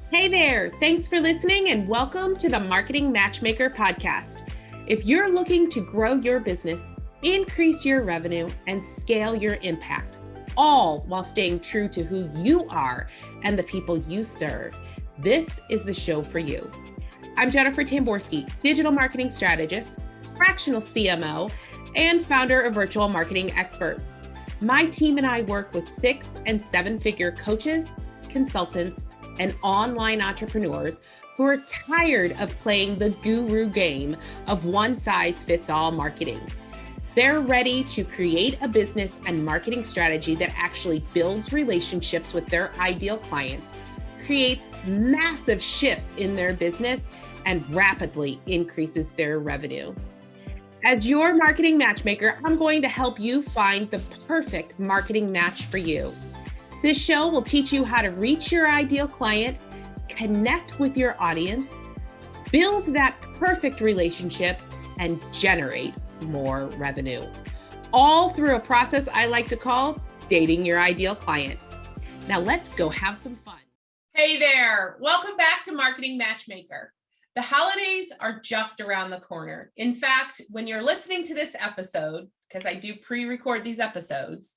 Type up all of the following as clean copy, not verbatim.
Hey there, thanks for listening and welcome to the Marketing Matchmaker podcast. If you're looking to grow your business, increase your revenue, and scale your impact, all while staying true to who you are and the people you serve, this is the show for you. I'm Jennifer Tamborski, digital marketing strategist, fractional CMO, and founder of Virtual Marketing Experts. My team and I work with 6- and 7-figure coaches, consultants, and online entrepreneurs who are tired of playing the guru game of one-size-fits-all marketing. They're ready to create a business and marketing strategy that actually builds relationships with their ideal clients, creates massive shifts in their business, and rapidly increases their revenue. As your marketing matchmaker, I'm going to help you find the perfect marketing match for you. This show will teach you how to reach your ideal client, connect with your audience, build that perfect relationship, and generate more revenue. All through a process I like to call dating your ideal client. Now let's go have some fun. Hey there, welcome back to Marketing Matchmaker. The holidays are just around the corner. In fact, when you're listening to this episode, because I do pre-record these episodes,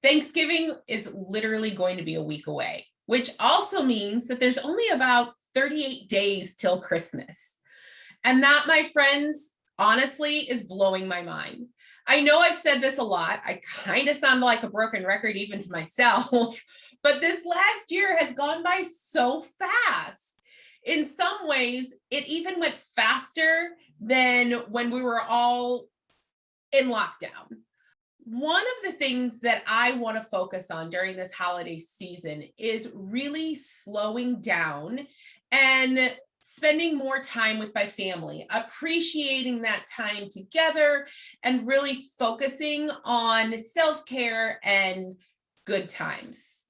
Thanksgiving is literally going to be a week away, which also means that there's only about 38 days till Christmas. And that, my friends, honestly is blowing my mind. I know I've said this a lot. I kind of sound like a broken record even to myself, but this last year has gone by so fast. In some ways, it even went faster than when we were all in lockdown. One of the things that I want to focus on during this holiday season is really slowing down and spending more time with my family, appreciating that time together, and really focusing on self-care and good times.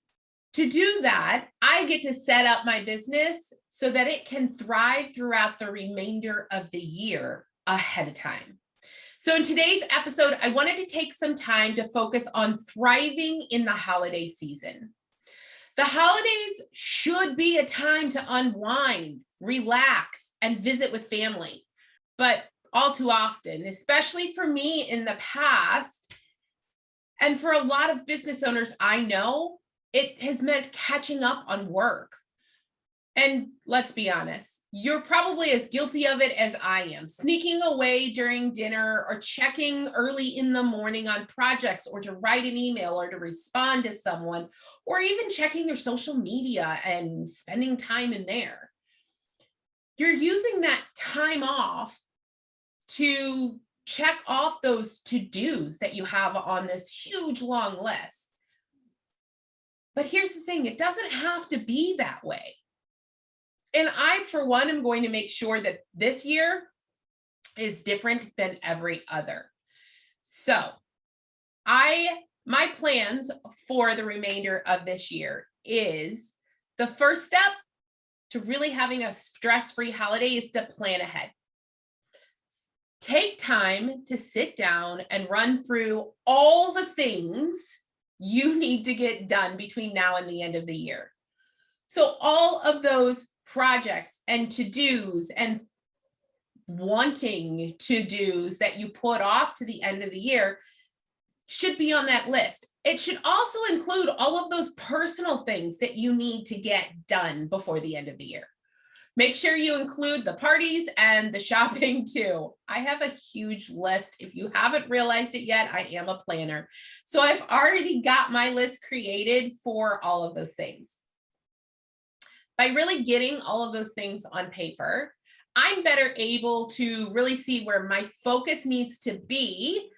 To do that, I get to set up my business so that it can thrive throughout the remainder of the year ahead of time. So in today's episode, I wanted to take some time to focus on thriving in the holiday season. The holidays should be a time to unwind, relax, and visit with family. But all too often, especially for me in the past, and for a lot of business owners I know, it has meant catching up on work. And let's be honest, you're probably as guilty of it as I am, sneaking away during dinner or checking early in the morning on projects or to write an email or to respond to someone, or even checking your social media and spending time in there. You're using that time off to check off those to-dos that you have on this huge long list. But here's the thing, it doesn't have to be that way. And I, for one, am going to make sure that this year is different than every other. So my plans for the remainder of this year is the first step to really having a stress-free holiday is to plan ahead. Take time to sit down and run through all the things you need to get done between now and the end of the year. So all of those projects and to-dos and wanting to-dos that you put off to the end of the year should be on that list. It should also include all of those personal things that you need to get done before the end of the year. Make sure you include the parties and the shopping too. I have a huge list. If you haven't realized it yet, I am a planner. So I've already got my list created for all of those things. By really getting all of those things on paper, I'm better able to really see where my focus needs to be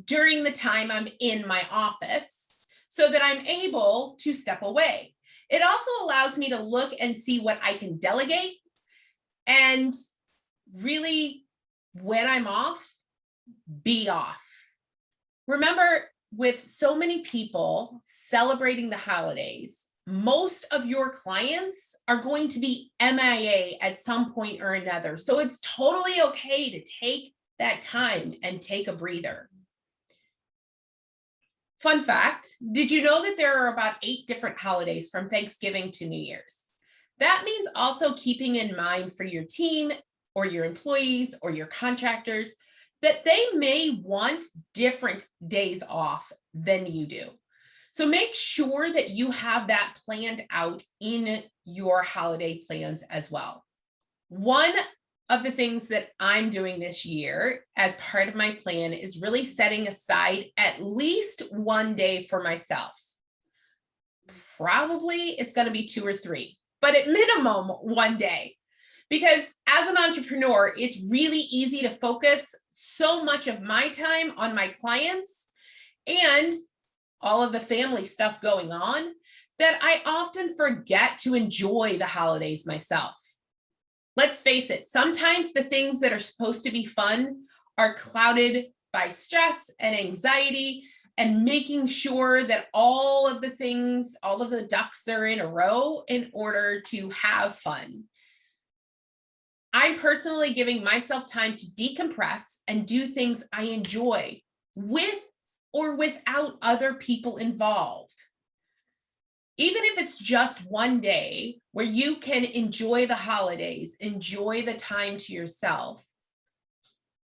during the time I'm in my office so that I'm able to step away. It also allows me to look and see what I can delegate and really, when I'm off, be off. Remember, with so many people celebrating the holidays, most of your clients are going to be MIA at some point or another. So it's totally okay to take that time and take a breather. Fun fact, did you know that there are about 8 different holidays from Thanksgiving to New Year's? That means also keeping in mind for your team or your employees or your contractors that they may want different days off than you do. So make sure that you have that planned out in your holiday plans as well. One of the things that I'm doing this year as part of my plan is really setting aside at least one day for myself. Probably it's going to be 2 or 3, but at minimum one day. Because as an entrepreneur, it's really easy to focus so much of my time on my clients and all of the family stuff going on that I often forget to enjoy the holidays myself. Let's face it, sometimes the things that are supposed to be fun are clouded by stress and anxiety, and making sure that all of the ducks are in a row in order to have fun. I'm personally giving myself time to decompress and do things I enjoy with or without other people involved. Even if it's just one day where you can enjoy the holidays, enjoy the time to yourself,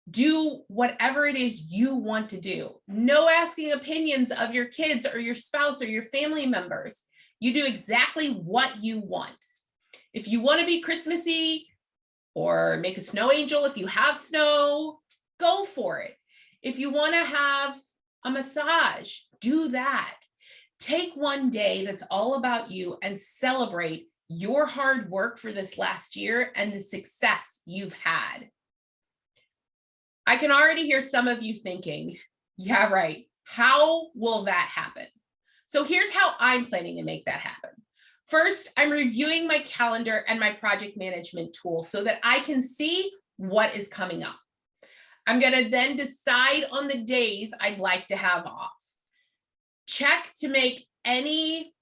do whatever it is you want to do. No asking opinions of your kids or your spouse or your family members. You do exactly what you want. If you want to be Christmassy or make a snow angel, if you have snow, go for it. If you want to have a massage, do that. Take one day that's all about you and celebrate your hard work for this last year and the success you've had. I can already hear some of you thinking, yeah, right. How will that happen? So here's how I'm planning to make that happen. First, I'm reviewing my calendar and my project management tool so that I can see what is coming up. I'm going to then decide on the days I'd like to have off. Check to make any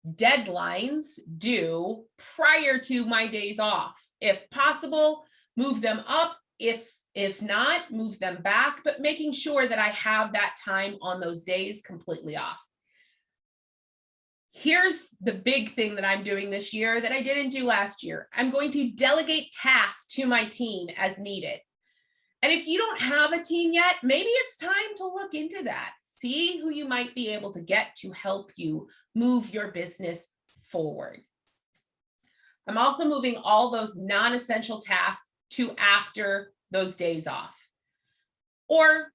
deadlines due prior to my days off. If possible, move them up. If not, move them back, but making sure that I have that time on those days completely off. Here's the big thing that I'm doing this year that I didn't do last year. I'm going to delegate tasks to my team as needed. And if you don't have a team yet, maybe it's time to look into that. See who you might be able to get to help you move your business forward. I'm also moving all those non-essential tasks to after those days off. Or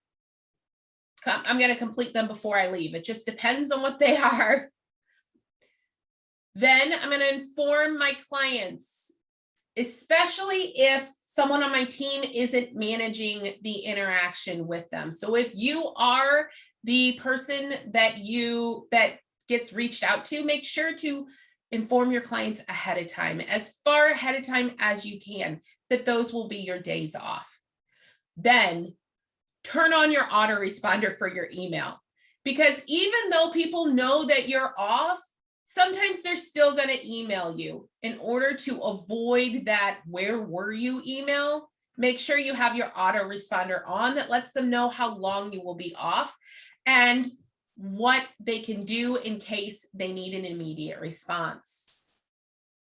I'm going to complete them before I leave. It just depends on what they are. Then I'm going to inform my clients, especially if someone on my team isn't managing the interaction with them. So if you are the person that gets reached out to, make sure to inform your clients ahead of time, as far ahead of time as you can, that those will be your days off. Then turn on your autoresponder for your email, because even though people know that you're off, sometimes they're still going to email you. In order to avoid that "where were you" email, make sure you have your autoresponder on that lets them know how long you will be off and what they can do in case they need an immediate response.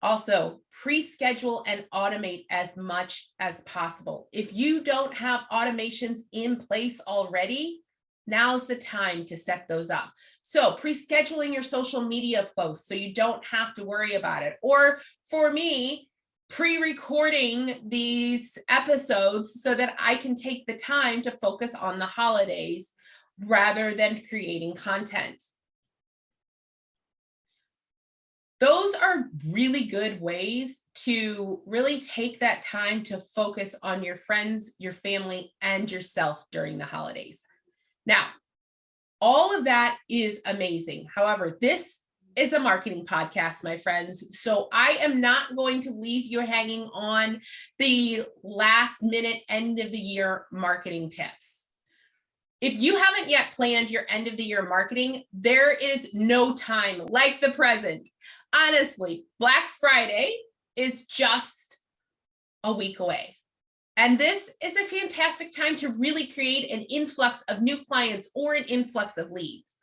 Also, pre-schedule and automate as much as possible. If you don't have automations in place already, now's the time to set those up. So pre-scheduling your social media posts so you don't have to worry about it. Or for me, pre-recording these episodes so that I can take the time to focus on the holidays rather than creating content. Those are really good ways to really take that time to focus on your friends, your family, and yourself during the holidays. Now, all of that is amazing. However, this is a marketing podcast, my friends. So I am not going to leave you hanging on the last minute end of the year marketing tips. If you haven't yet planned your end of the year marketing, there is no time like the present. Honestly, Black Friday is just a week away. And this is a fantastic time to really create an influx of new clients or an influx of leads.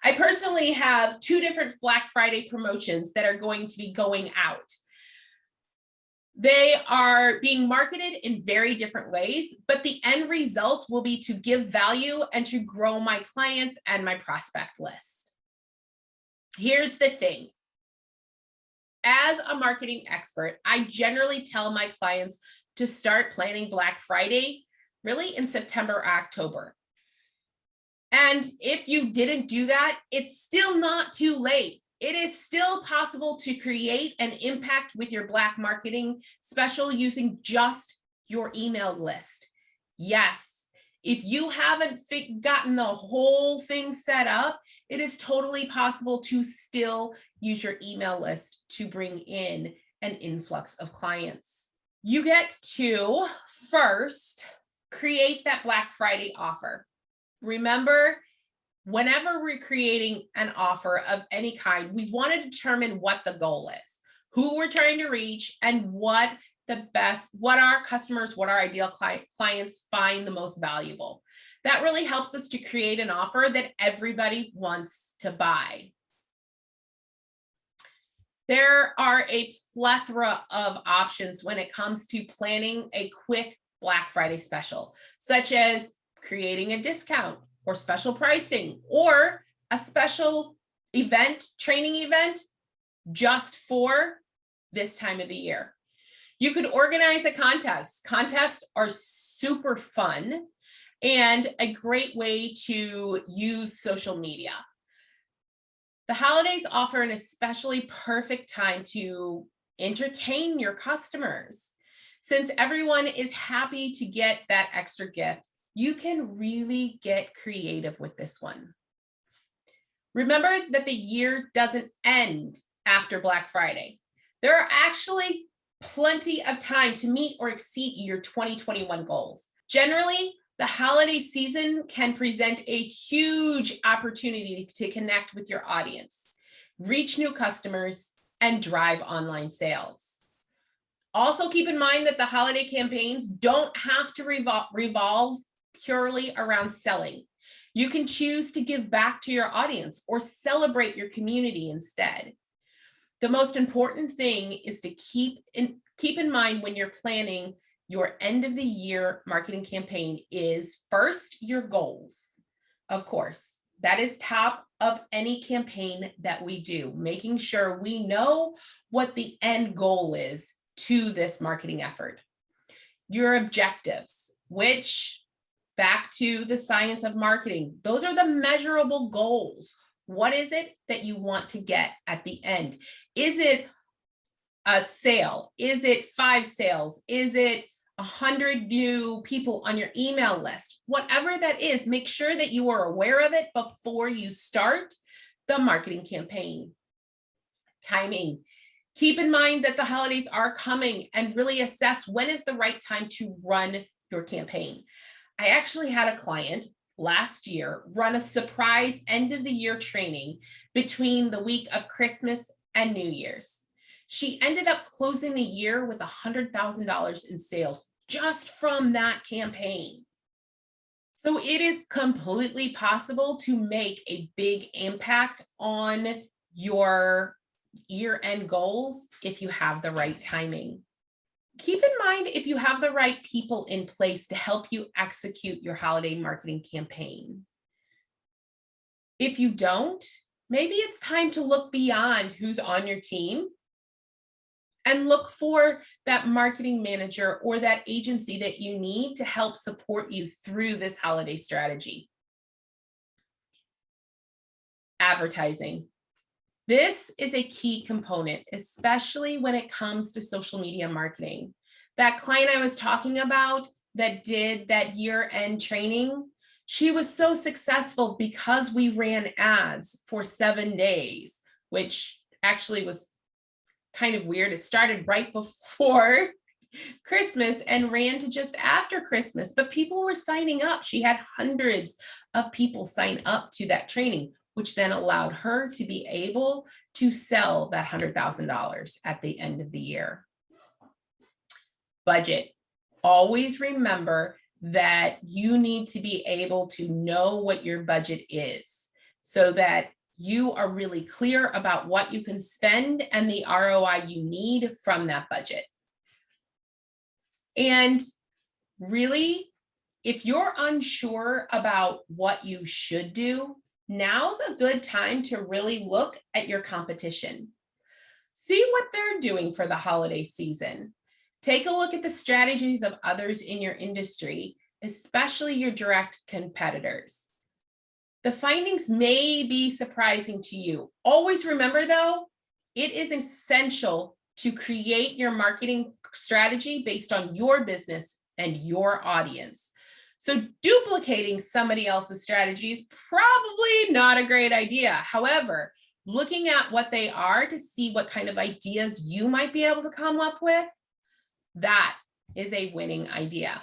I personally have 2 different Black Friday promotions that are going to be going out. They are being marketed in very different ways, but the end result will be to give value and to grow my clients and my prospect list. Here's the thing. As a marketing expert, I generally tell my clients to start planning Black Friday really in September or October. And if you didn't do that, it's still not too late. It is still possible to create an impact with your Black marketing special using just your email list. Yes, if you haven't gotten the whole thing set up, it is totally possible to still use your email list to bring in an influx of clients. You get to first create that Black Friday offer. Remember, whenever we're creating an offer of any kind, we want to determine what the goal is, who we're trying to reach, and what our customers, what our ideal clients find the most valuable. That really helps us to create an offer that everybody wants to buy. There are a plethora of options when it comes to planning a quick Black Friday special, such as creating a discount or special pricing or a special event, training event just for this time of the year. You could organize a contest. Contests are super fun and a great way to use social media. The holidays offer an especially perfect time to entertain your customers. Since everyone is happy to get that extra gift, you can really get creative with this one. Remember that the year doesn't end after Black Friday. There are actually plenty of time to meet or exceed your 2021 goals. Generally, the holiday season can present a huge opportunity to connect with your audience, reach new customers, and drive online sales. Also, keep in mind that the holiday campaigns don't have to revolve purely around selling. You can choose to give back to your audience or celebrate your community instead. The most important thing is to keep in mind when you're planning your end of the year marketing campaign is first your goals. Of course, that is top of any campaign that we do, making sure we know what the end goal is to this marketing effort. Your objectives, which back to the science of marketing, those are the measurable goals. What is it that you want to get at the end? Is it a sale? Is it 5 sales? Is it 100 new people on your email list? Whatever that is, make sure that you are aware of it before you start the marketing campaign. Timing. Keep in mind that the holidays are coming and really assess when is the right time to run your campaign. I actually had a client last year run a surprise end of the year training between the week of Christmas and New Year's. She ended up closing the year with $100,000 in sales just from that campaign. So it is completely possible to make a big impact on your year-end goals if you have the right timing. Keep in mind if you have the right people in place to help you execute your holiday marketing campaign. If you don't, maybe it's time to look beyond who's on your team and look for that marketing manager or that agency that you need to help support you through this holiday strategy. Advertising. This is a key component, especially when it comes to social media marketing. That client I was talking about that did that year-end training, she was so successful because we ran ads for 7 days, which actually was kind of weird. It started right before Christmas and ran to just after Christmas, but people were signing up. She had hundreds of people sign up to that training, which then allowed her to be able to sell that $100,000 at the end of the year. Budget. Always remember that you need to be able to know what your budget is. so that you are really clear about what you can spend and the ROI you need from that budget. And really, if you're unsure about what you should do, now's a good time to really look at your competition. See what they're doing for the holiday season. Take a look at the strategies of others in your industry, especially your direct competitors. The findings may be surprising to you. Always remember, though, it is essential to create your marketing strategy based on your business and your audience. So duplicating somebody else's strategy is probably not a great idea. However, looking at what they are to see what kind of ideas you might be able to come up with, that is a winning idea.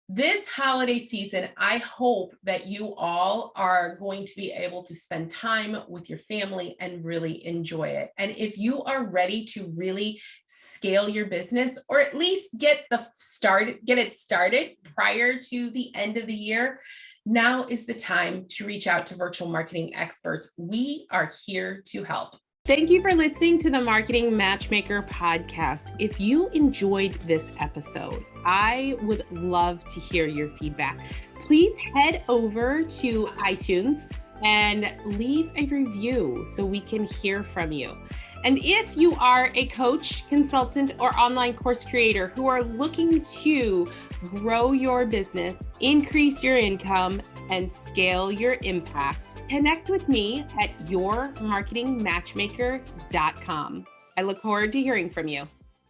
This holiday season, I hope that you all are going to be able to spend time with your family and really enjoy it. And if you are ready to really scale your business, or at least get it started prior to the end of the year, now is the time to reach out to virtual marketing experts. We are here to help. Thank you for listening to the Marketing Matchmaker podcast. If you enjoyed this episode, I would love to hear your feedback. Please head over to iTunes and leave a review so we can hear from you. And if you are a coach, consultant, or online course creator who are looking to grow your business, increase your income, and scale your impact, connect with me at yourmarketingmatchmaker.com. I look forward to hearing from you.